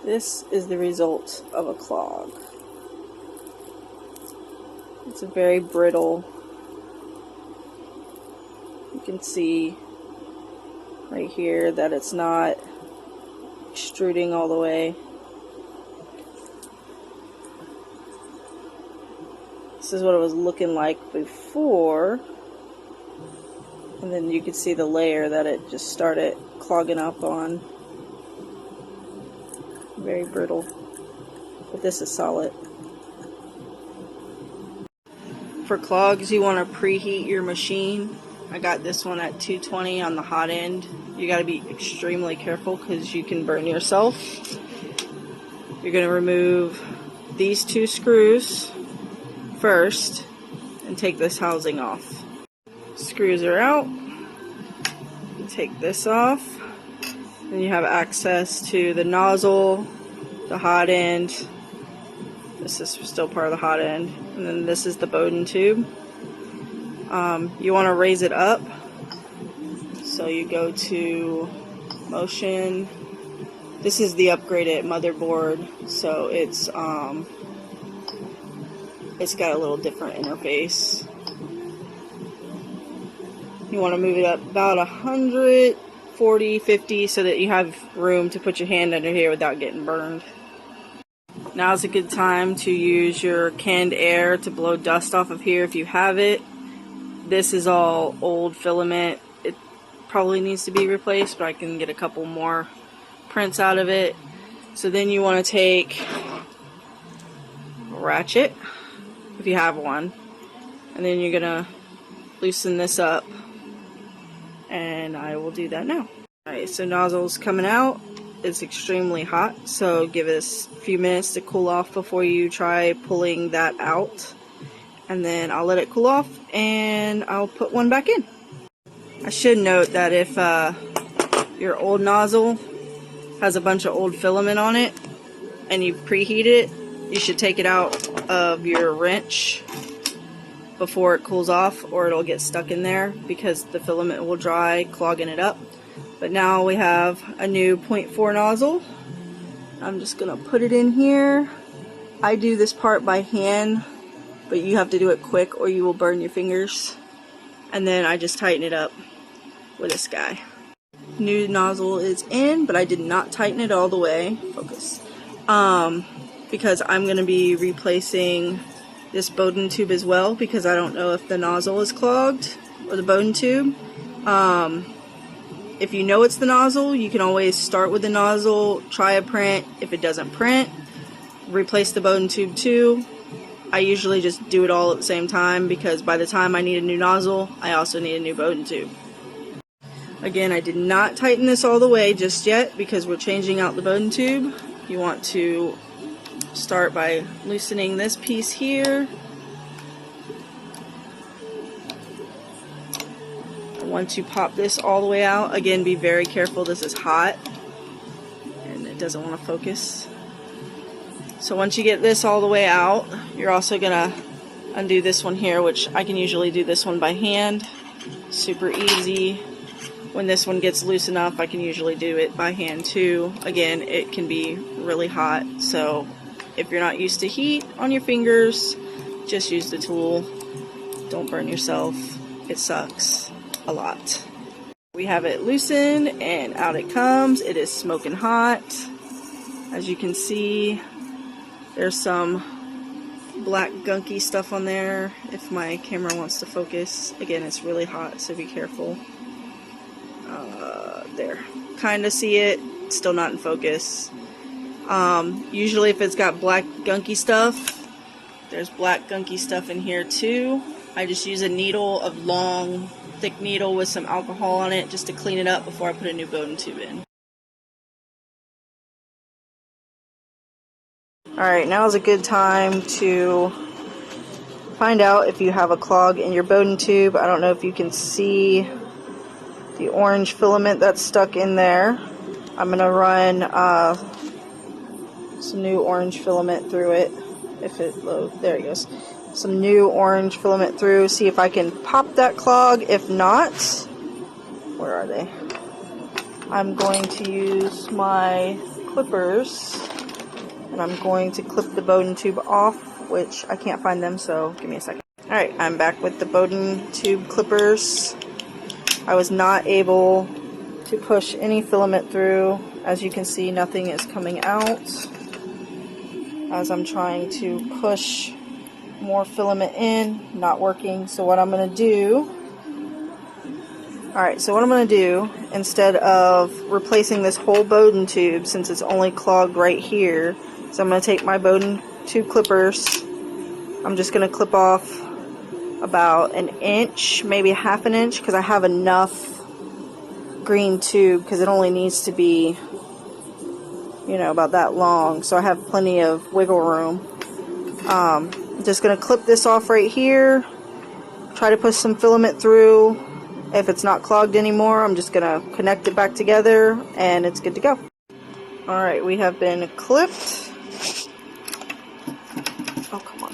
This is the result of a clog. It's a very brittle. You can see right here that it's not extruding all the way. This is what it was looking like before. And then you can see the layer that it just started clogging up on. Very brittle. But this is solid. For clogs, you want to preheat your machine. I got this one at 220 on the hot end. You got to be extremely careful because you can burn yourself. You're going to remove these two screws first and take this housing off. Screws are out. You take this off. Then you have access to the nozzle, the hot end. This is still part of the hot end. And then this is the Bowden tube. You want to raise it up. So you go to motion. This is the upgraded motherboard. So it's got a little different interface. You want to move it up about 140, 50 so that you have room to put your hand under here without getting burned. Now is a good time to use your canned air to blow dust off of here if you have it. This is all old filament. It probably needs to be replaced, but I can get a couple more prints out of it. So then you want to take a ratchet, if you have one, and then you're going to loosen this up. And I will do that now. Alright, so nozzle's coming out. It's extremely hot, so give us a few minutes to cool off before you try pulling that out. And then I'll let it cool off and I'll put one back in. I should note that if your old nozzle has a bunch of old filament on it and you preheat it, you should take it out of your wrench before it cools off, or it'll get stuck in there because the filament will dry, clogging it up. But now we have a new 0.4 nozzle. I'm just gonna put it in here. I do this part by hand, but you have to do it quick or you will burn your fingers. And then I just tighten it up with this guy. New nozzle is in, but I did not tighten it all the way. Focus. Because I'm gonna be replacing this Bowden tube as well, because I don't know if the nozzle is clogged, or the Bowden tube. If you know it's the nozzle, you can always start with the nozzle, try a print. If it doesn't print, replace the Bowden tube too. I usually just do it all at the same time, because by the time I need a new nozzle, I also need a new Bowden tube. Again, I did not tighten this all the way just yet, because we're changing out the Bowden tube. You want to start by loosening this piece here. And once you pop this all the way out, again, be very careful, this is hot and it doesn't want to focus. So once you get this all the way out, you're also gonna undo this one here, which I can usually do this one by hand. Super easy. When this one gets loose enough, I can usually do it by hand too. Again, it can be really hot, so if you're not used to heat on your fingers, just use the tool. Don't burn yourself. It sucks a lot. We have it loosened and out it comes. It is smoking hot. As you can see, there's some black gunky stuff on there if my camera wants to focus. Again, it's really hot, so be careful. There. Kind of see it. Still not in focus. Usually if it's got black gunky stuff, there's black gunky stuff in here too. I just use a needle, a long, thick needle with some alcohol on it just to clean it up before I put a new Bowden tube in. Alright, now is a good time to find out if you have a clog in your Bowden tube. I don't know if you can see the orange filament that's stuck in there. I'm going to run some new orange filament through it. If it loads, there it goes. Some new orange filament through, see if I can pop that clog. If not, where are they? I'm going to use my clippers And I'm going to clip the Bowden tube off, which I can't find them, so give me a second. Alright, I'm back with the Bowden tube clippers. I was not able to push any filament through. As you can see, nothing is coming out as I'm trying to push more filament in, not working. So what I'm going to do, instead of replacing this whole Bowden tube, since it's only clogged right here, so I'm going to take my Bowden tube clippers. I'm just going to clip off about an inch, maybe half an inch, because I have enough green tube, because it only needs to be, you know, about that long, so I have plenty of wiggle room. I'm just going to clip this off right here, try to push some filament through. If it's not clogged anymore, I'm just going to connect it back together, and it's good to go. Alright, we have been clipped. Oh, come on.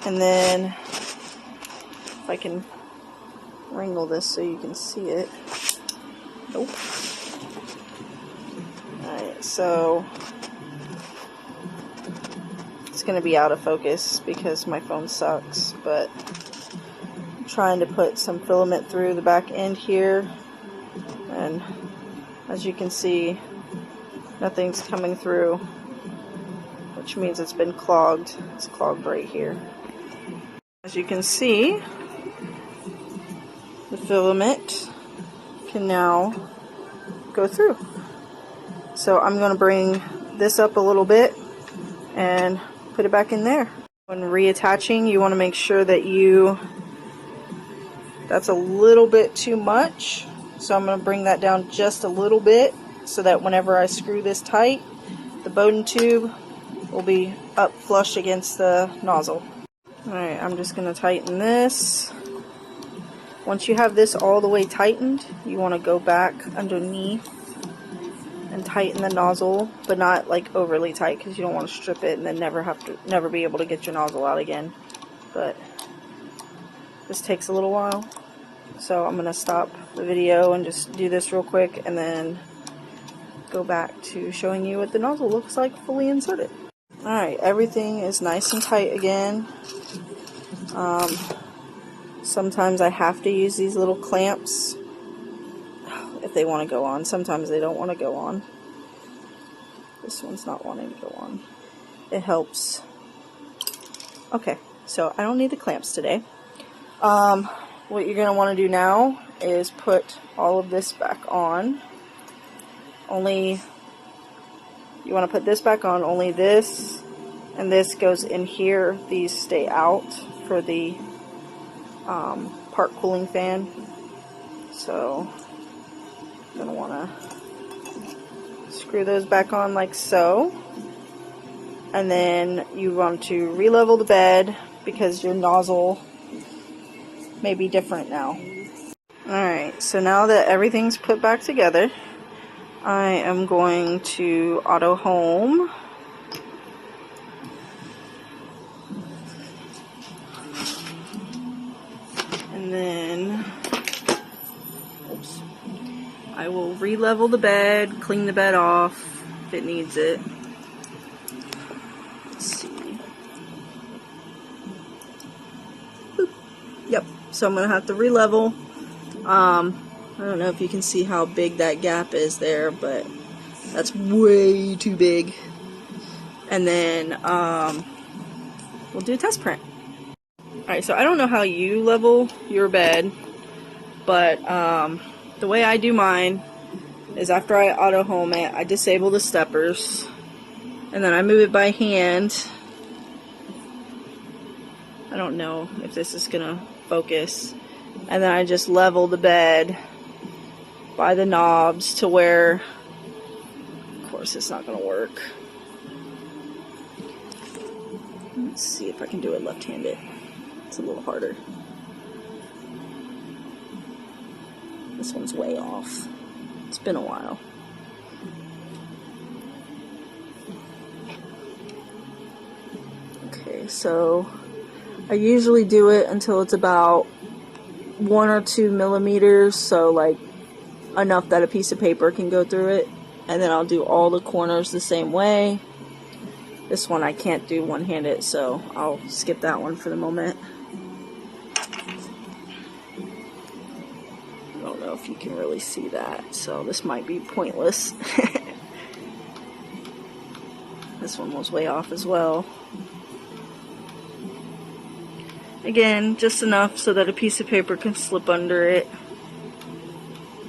And then, if I can wrangle this so you can see it. Nope. Alright, so it's going to be out of focus because my phone sucks, but I'm trying to put some filament through the back end here, and as you can see, nothing's coming through, which means it's been clogged. It's clogged right here. As you can see, the filament can now go through. So I'm going to bring this up a little bit and put it back in there. When reattaching, you want to make sure that that's a little bit too much. So I'm going to bring that down just a little bit so that whenever I screw this tight, the Bowden tube will be up flush against the nozzle. Alright, I'm just going to tighten this. Once you have this all the way tightened, you want to go back underneath and tighten the nozzle, but not like overly tight, because you don't want to strip it and then never be able to get your nozzle out again. But this takes a little while, so I'm going to stop the video and just do this real quick and then go back to showing you what the nozzle looks like fully inserted. Alright, everything is nice and tight again. Sometimes I have to use these little clamps if they want to go on. Sometimes they don't want to go on. This one's not wanting to go on. It helps. Okay, so I don't need the clamps today. What you're going to want to do now is put all of this back on. You want to put this back on, only this and this goes in here. These stay out for the part cooling fan. So I'm going to want to screw those back on like so. And then you want to re-level the bed because your nozzle may be different now. Alright, so now that everything's put back together, I am going to auto home. And then, oops, I will re-level the bed, clean the bed off if it needs it. Let's see. Boop. Yep, so I'm going to have to re-level. I don't know if you can see how big that gap is there, but that's way too big. And then we'll do a test print. Alright, so I don't know how you level your bed, but the way I do mine is after I auto home it, I disable the steppers, and then I move it by hand. I don't know if this is gonna focus. And then I just level the bed by the knobs to where, of course, it's not going to work. Let's see if I can do it left-handed. It's a little harder. This one's way off. It's been a while. Okay, so I usually do it until it's about 1 or 2 millimeters, so like enough that a piece of paper can go through it, and then I'll do all the corners the same way. This one I can't do one-handed, so I'll skip that one for the moment. I don't know if you can really see that, so this might be pointless. This one was way off as well. Again, just enough so that a piece of paper can slip under it.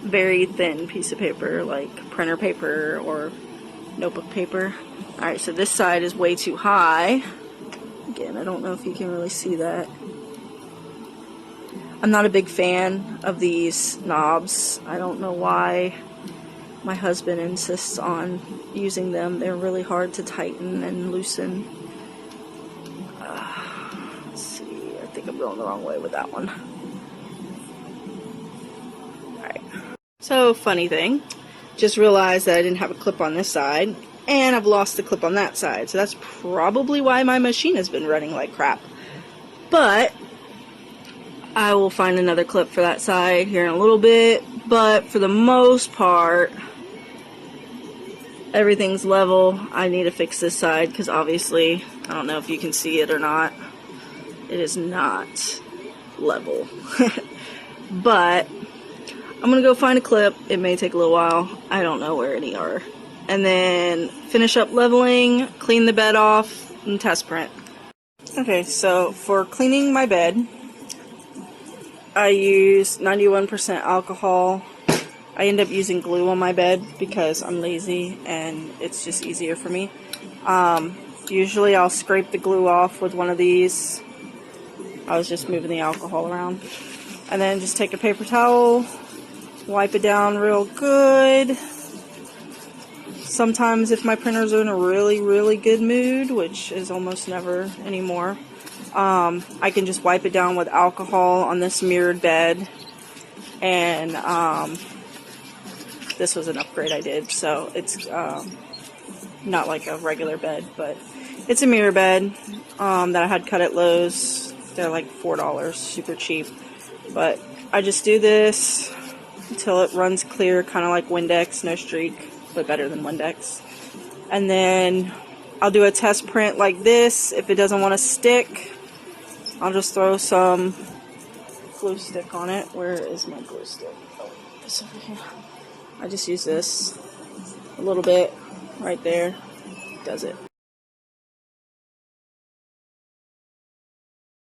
Very thin piece of paper, like printer paper or notebook paper. Alright, so this side is way too high. Again, I don't know if you can really see that. I'm not a big fan of these knobs. I don't know why my husband insists on using them. They're really hard to tighten and loosen. Let's see, I think I'm going the wrong way with that one. Alright. So, funny thing, just realized that I didn't have a clip on this side, and I've lost the clip on that side. So that's probably why my machine has been running like crap. But I will find another clip for that side here in a little bit. But for the most part, everything's level. I need to fix this side because obviously, I don't know if you can see it or not, it is not level. But I'm gonna go find a clip. It may take a little while. I don't know where any are. And then finish up leveling, clean the bed off, and test print. Okay, so for cleaning my bed, I use 91% alcohol. I end up using glue on my bed because I'm lazy and it's just easier for me. Usually I'll scrape the glue off with one of these. I was just moving the alcohol around. And then just take a paper towel, wipe it down real good. Sometimes if my printers are in a really, really good mood, which is almost never anymore, I can just wipe it down with alcohol on this mirrored bed. And this was an upgrade I did, so it's not like a regular bed, but it's a mirror bed that I had cut at Lowe's. They're like $4, super cheap. But I just do this until it runs clear, kind of like Windex, no streak, but better than Windex. And then I'll do a test print like this. If it doesn't want to stick, I'll just throw some glue stick on it. Where is my glue stick? Oh, it's over here. I just use this a little bit right there. Does it.